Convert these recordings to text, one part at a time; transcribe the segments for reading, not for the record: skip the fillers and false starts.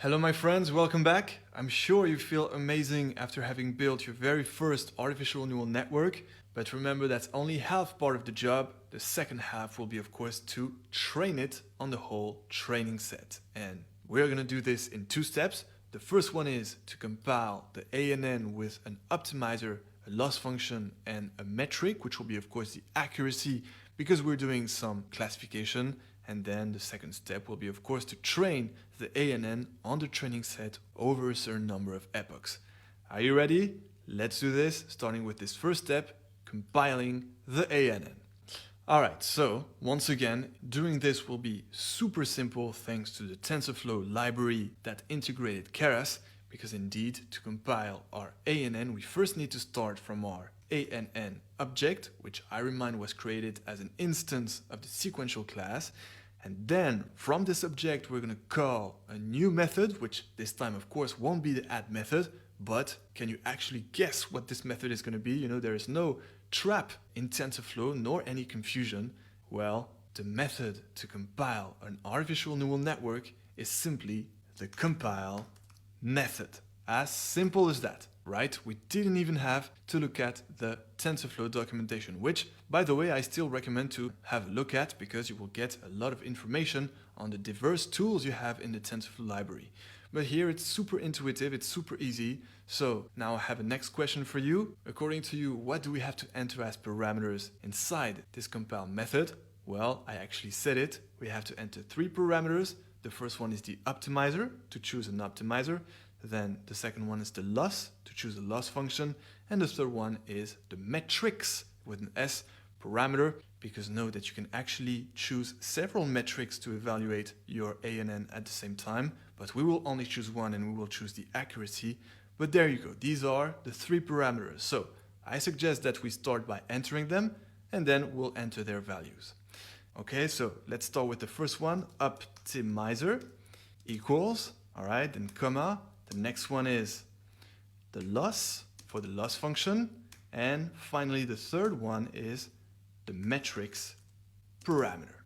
Hello my friends, welcome back. I'm sure you feel amazing after having built your very first artificial neural network, but remember that's only half part of the job. The second half will be of course to train it on the whole training set. And we're gonna do this in two steps. The first one is to compile the ANN with an optimizer, a loss function and a metric, which will be of course the accuracy because we're doing some classification. And then the second step will be, of course, to train the ANN on the training set over a certain number of epochs. Are you ready? Let's do this, starting with this first step, compiling the ANN. Alright, so once again, doing this will be super simple thanks to the TensorFlow library that integrated Keras, because indeed, to compile our ANN, we first need to start from our ANN object, which I remind was created as an instance of the sequential class. And then from this object, we're going to call a new method, which this time, of course, won't be the add method. But can you actually guess what this method is going to be? You know, there is no trap in TensorFlow nor any confusion. Well, the method to compile an artificial neural network is simply the compile method. As simple as that, right? We didn't even have to look at the TensorFlow documentation, which, by the way, I still recommend to have a look at because you will get a lot of information on the diverse tools you have in the TensorFlow library. But here it's super intuitive, it's super easy. So now I have a next question for you. According to you, what do we have to enter as parameters inside this compile method? Well, I actually said it. We have to enter 3 parameters. The first one is the optimizer, to choose an optimizer. Then the second one is the loss, to choose a loss function. And the third one is the metrics with an S parameter, because know that you can actually choose several metrics to evaluate your ANN at the same time, but we will only choose one and we will choose the accuracy. But there you go, these are the 3 parameters. So I suggest that we start by entering them and then we'll enter their values. Okay, so let's start with the first one, optimizer equals, all right, then comma. The next one is the loss for the loss function. And finally, the third one is the metrics parameter.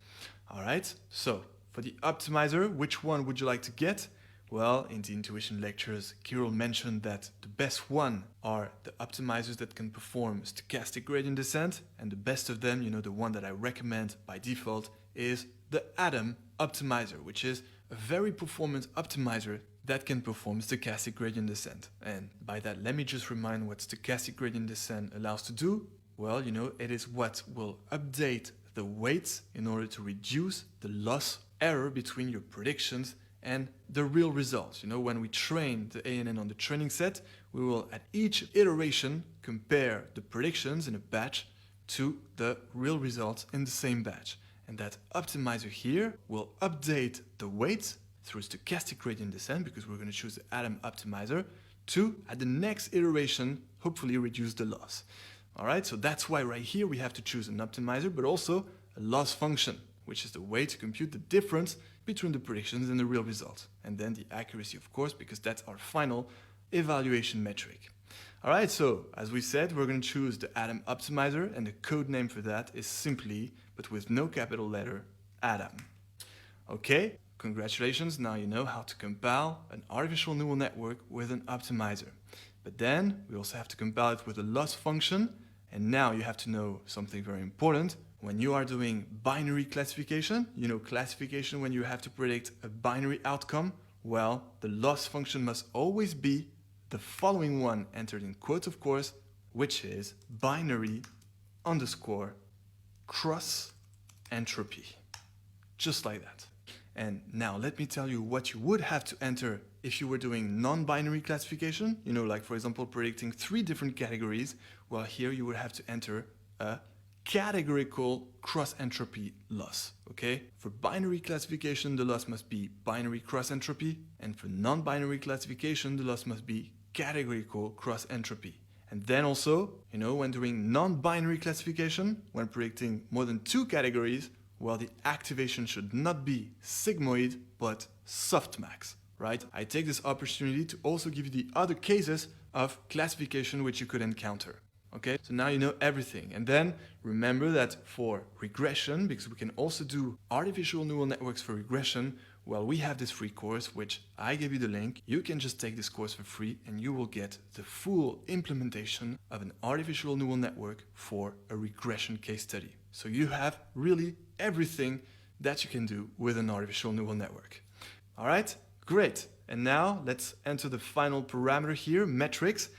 All right, so for the optimizer, which one would you like to get? Well, in the intuition lectures, Kirill mentioned that the best one are the optimizers that can perform stochastic gradient descent. And the best of them, you know, the one that I recommend by default is the Atom optimizer, which is a very performant optimizer that can perform stochastic gradient descent. And by that, let me just remind what stochastic gradient descent allows to do. Well, you know, it is what will update the weights in order to reduce the loss error between your predictions and the real results. You know, when we train the ANN on the training set, we will at each iteration compare the predictions in a batch to the real results in the same batch. And that optimizer here will update the weights through stochastic gradient descent, because we're going to choose the Atom optimizer, to, at the next iteration, hopefully reduce the loss. All right, so that's why right here we have to choose an optimizer, but also a loss function, which is the way to compute the difference between the predictions and the real results. And then the accuracy, of course, because that's our final evaluation metric. All right, so as we said, we're going to choose the Atom optimizer, and the code name for that is simply, but with no capital letter, Atom. Okay, congratulations, now you know how to compile an artificial neural network with an optimizer. But then we also have to compile it with a loss function, and now you have to know something very important. When you are doing binary classification, you know classification when you have to predict a binary outcome, well, the loss function must always be the following one, entered in quotes of course, which is binary underscore cross entropy. Just like that. And now let me tell you what you would have to enter if you were doing non-binary classification. You know, like for example, predicting 3 different categories. Well, here you would have to enter a categorical cross-entropy loss, okay? For binary classification, the loss must be binary cross-entropy. And for non-binary classification, the loss must be categorical cross-entropy. And then also, you know, when doing non-binary classification, when predicting more than 2 categories, well, the activation should not be sigmoid, but softmax, right? I take this opportunity to also give you the other cases of classification which you could encounter. Okay, so now you know everything. And then remember that for regression, because we can also do artificial neural networks for regression, Well, we have this free course, which I gave you the link. You can just take this course for free and you will get the full implementation of an artificial neural network for a regression case study. So you have really everything that you can do with an artificial neural network. All right, great. And now let's enter the final parameter here, metrics.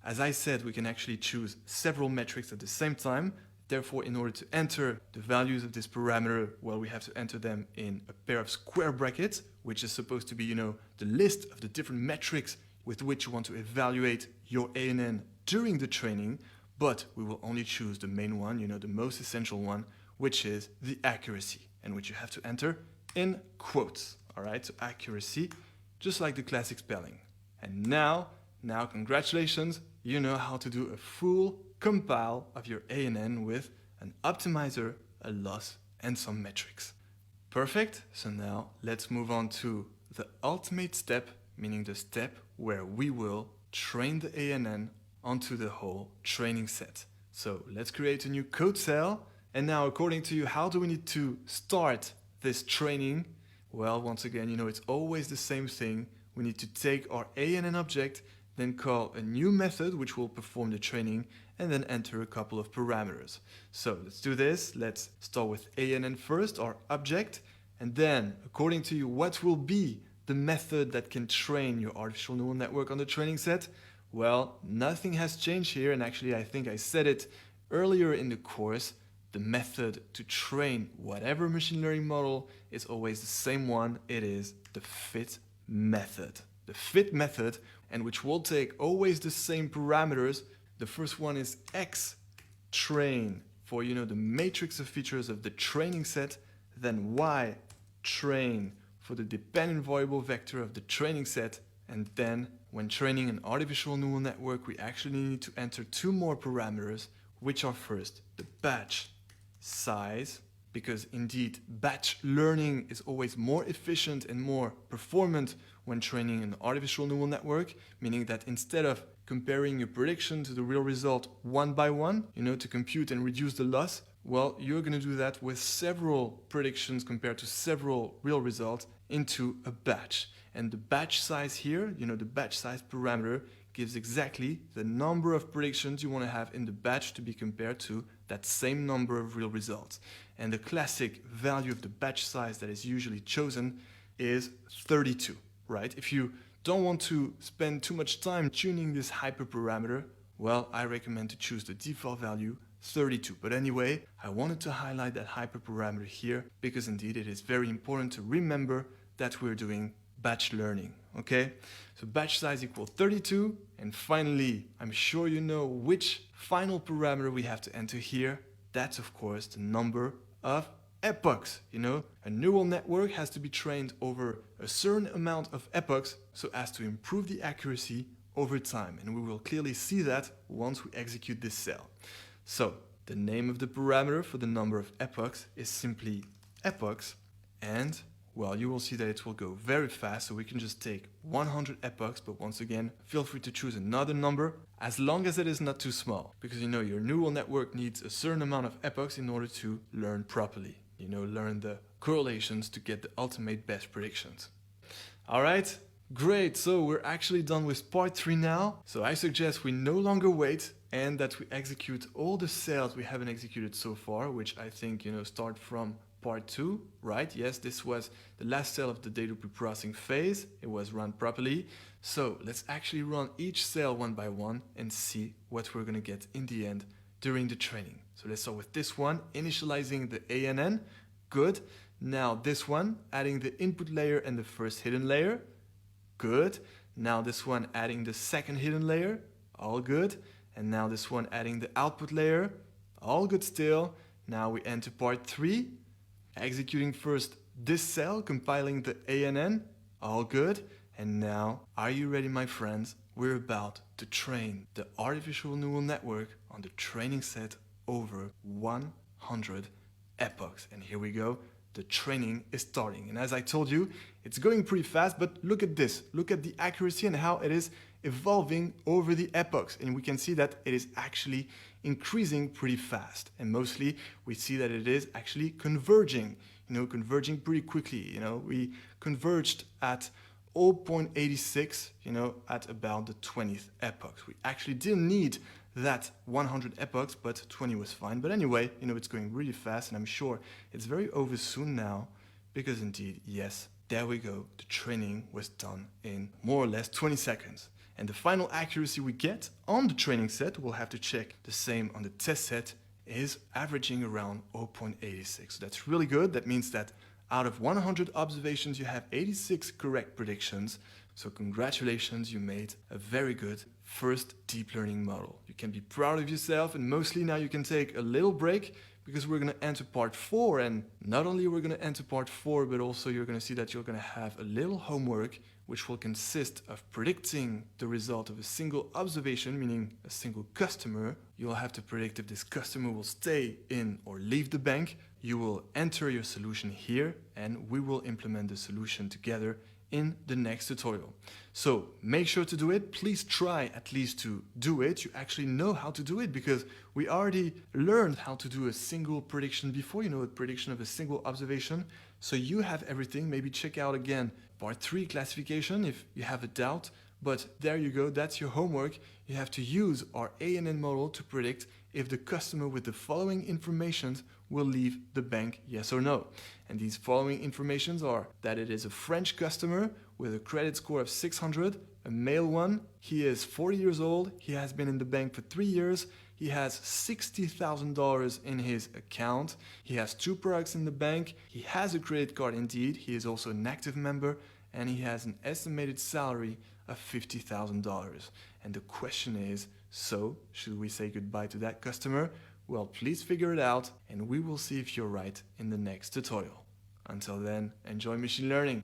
As I said, we can actually choose several metrics at the same time. Therefore, in order to enter the values of this parameter, well, we have to enter them in a pair of square brackets, which is supposed to be, the list of the different metrics with which you want to evaluate your ANN during the training. But we will only choose the main one, the most essential one, which is the accuracy, and which you have to enter in quotes. All right, so accuracy, just like the classic spelling. And now congratulations, you know how to do a full compile of your ANN with an optimizer, a loss, and some metrics. Perfect. So now let's move on to the ultimate step, meaning the step where we will train the ANN onto the whole training set. So let's create a new code cell. And now, according to you, how do we need to start this training? Well, once again, it's always the same thing. We need to take our ANN object, then call a new method which will perform the training, and then enter a couple of parameters. So let's do this. Let's start with ANN first, our object, and then, according to you, what will be the method that can train your artificial neural network on the training set? Well, nothing has changed here, and actually I think I said it earlier in the course. The method to train whatever machine learning model is always the same one. It is the fit method. The fit method, and which will take always the same parameters. The first one is x train for the matrix of features of the training set, then y train for the dependent variable vector of the training set, and then when training an artificial neural network, we actually need to enter two more parameters, which are first the batch size, because indeed batch learning is always more efficient and more performant when training an artificial neural network, meaning that instead of comparing your prediction to the real result one by one, to compute and reduce the loss, well, you're going to do that with several predictions compared to several real results into a batch. And the batch size here, the batch size parameter gives exactly the number of predictions you want to have in the batch to be compared to that same number of real results. And the classic value of the batch size that is usually chosen is 32, right? If you don't want to spend too much time tuning this hyperparameter, well, I recommend to choose the default value 32. But anyway, I wanted to highlight that hyperparameter here because indeed it is very important to remember that we're doing batch learning, okay? So batch size equals 32. And finally, I'm sure you know which final parameter we have to enter here. That's of course the number of epochs. A neural network has to be trained over a certain amount of epochs so as to improve the accuracy over time. And we will clearly see that once we execute this cell. So the name of the parameter for the number of epochs is simply epochs, and well, you will see that it will go very fast, so we can just take 100 epochs, but once again, feel free to choose another number, as long as it is not too small, because your neural network needs a certain amount of epochs in order to learn properly, learn the correlations to get the ultimate best predictions. All right, great, so we're actually done with part 3 now, so I suggest we no longer wait and that we execute all the cells we haven't executed so far, which I think, start from part 2, right? Yes, this was the last cell of the data preprocessing phase. It was run properly. So let's actually run each cell one by one and see what we're going to get in the end during the training. So let's start with this one, initializing the ANN. Good. Now this one, adding the input layer and the first hidden layer. Good. Now this one, adding the second hidden layer. All good. And now this one, adding the output layer. All good still. Now we enter part 3. Executing first this cell, compiling the ANN, all good. And now, are you ready, my friends? We're about to train the artificial neural network on the training set over 100 epochs. And here we go, the training is starting. And as I told you, it's going pretty fast, but look at this. Look at the accuracy and how it is evolving over the epochs. And we can see that it is actually increasing pretty fast. And mostly we see that it is actually converging. converging pretty quickly. We converged at 0.86, at about the 20th epoch. We actually didn't need that 100 epochs, but 20 was fine. But anyway, it's going really fast, and I'm sure it's very over soon now, because indeed, yes, there we go. The training was done in more or less 20 seconds. And the final accuracy we get on the training set, we'll have to check the same on the test set, is averaging around 0.86. So that's really good. That means that out of 100 observations, you have 86 correct predictions. So congratulations, you made a very good first deep learning model. You can be proud of yourself, and mostly now you can take a little break, because we're going to enter part 4. And not only we're going to enter part 4, but also you're going to see that you're going to have a little homework, which will consist of predicting the result of a single observation, meaning a single customer. You'll have to predict if this customer will stay in or leave the bank. You will enter your solution here, and we will implement the solution together in the next tutorial. So make sure to do it. Please try at least to do it. You actually know how to do it, because we already learned how to do a single prediction before, a prediction of a single observation. So you have everything. Maybe check out again part 3 classification if you have a doubt. But there you go. That's your homework. You have to use our ANN model to predict if the customer with the following information will leave the bank, yes or no. And these following informations are that it is a French customer with a credit score of 600, a male one. He is 40 years old. He has been in the bank for 3 years. He has $60,000 in his account. He has 2 products in the bank. He has a credit card indeed. He is also an active member, and he has an estimated salary of $50,000. And the question is, so should we say goodbye to that customer? Well, please figure it out, and we will see if you're right in the next tutorial. Until then, enjoy machine learning.